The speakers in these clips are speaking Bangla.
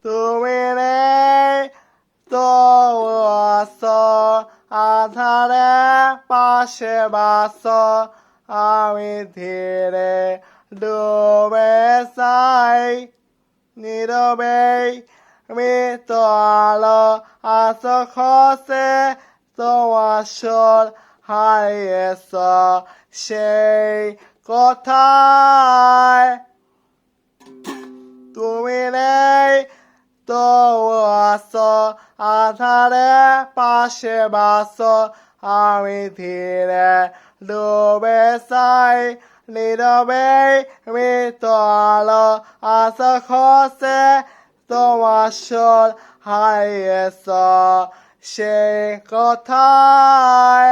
তুমি নেই তো আছো আধারে পাশে বাসো আমি ধীরে ডুবে যাই নীরবে মৃত আলো আছো খসে তোমার সুর হারিয়েছ সেই কোথায় তুমি নেই তো আছো আধারে পাশে বাসো আমি ধীরে ডুবে যাই নীরবে মৃত আলো আশা খসে তোমার সুর হারিয়েছ সেই কথায়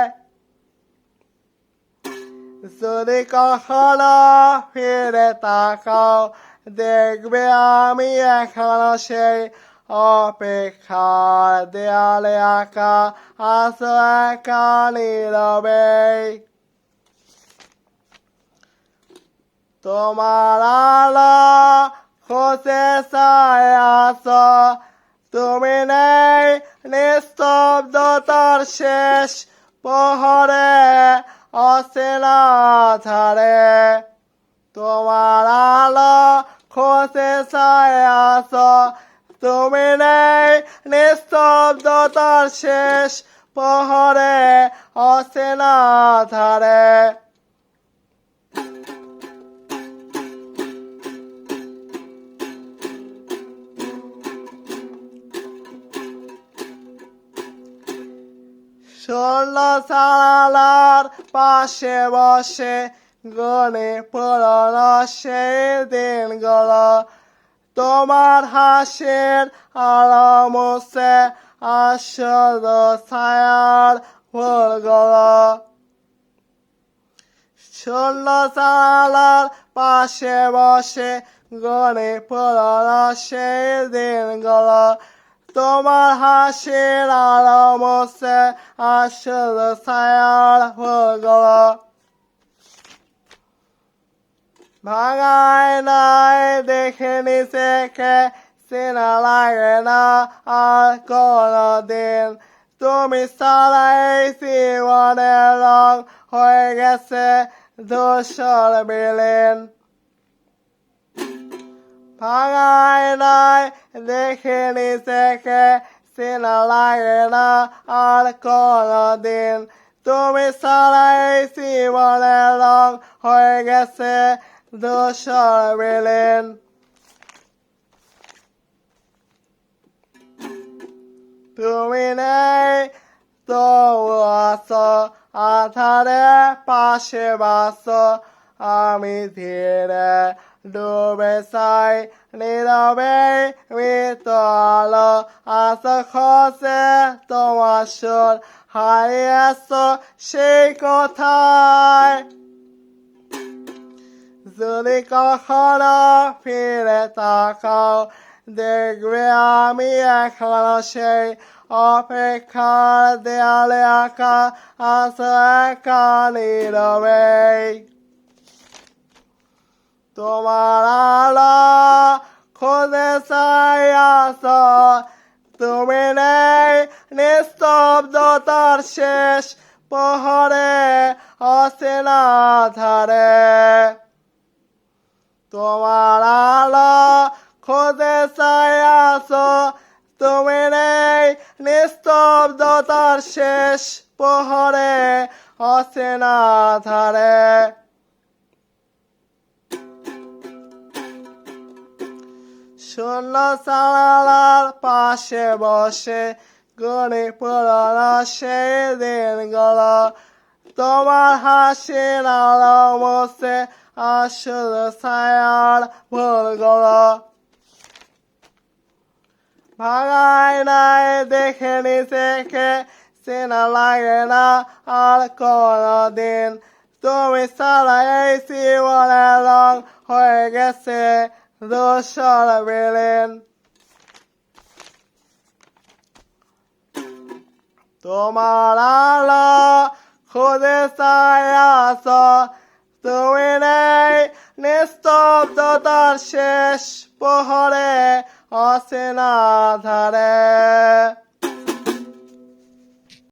যদি কখনো ফিরে তাকাও দেখবে আমি এখনো সেই অপেক্ষার দেয়ালে আঁকা আছো একা নীরবে তোমার আলো খসে চায় আছো তুমি নেই নিস্তব্ধতার শেষ প্রহরে অচেনা ধারে তোমার আলো খসে চায় আছো তুমি নেই নিস্তব্ধতার শেষ প্রহরে অচেনা ধারে শূন্য জানালার পাশে বসে গনে পুরনো সেই দিনগুলো তোমার হাসির আলো মুছে আসল ছায়ার ফুলগুলো শূন্য জানালার পাশে বসে গনে পুরনো সেই দিনগুলো তোমার হাসির আলো মুছে আসল ছায়ার ফুলগুলো ভাঙায় নাই দেখে নিজেকে চেনা লাগে না আর কোনদিন তুমি ছাড়াই জীবনের রং হয়ে গেছে ধূসর বিলীন ভাঙায় নাই দেখে নিজেকে চেনা লাগে না আর কোনদিন তুমি ছাড়াই জীবনের রং হয়ে গেছে ধূসর বিলীন তুমি নেই তো আছো আধারে পাশে বাসো আমি ধীরে ডুবে যাই নীরবে মৃত আলো আশা খসে তোমার সুর হারিয়েছ সেই কথায় যদি কখনো ফিরে তাকাও দেখবে আমি এখনো সেই অপেক্ষার দেয়ালে আঁকা আছো একা নীরবে তোমার আলো খুঁজে চাই আছো তুমি নেই নিস্তব্ধতার শেষ প্রহরে অচেনা ধারে তোমার আলো খুঁজে চাই আছো তুমি নেই নিস্তব্ধতার শেষ প্রহরে অচেনা ধারে শূন্য জানালার পাশে বসে গনে পুরনো সেই দিনগুলো তোমার হাসির আলো মুছে আসল ছায়ার ভুলগুলো ভাঙায় নাই দেখে নিজেকে চেনা লাগে না আর কোনদিন তুমি ছাড়াই জীবনের রং হয়ে গেছে ধূসর বিলীন তোমার আলো খুঁজে চাই আছো তুমি নেই নিস্তব্ধতার শেষ প্রহরে অচেনা ধারে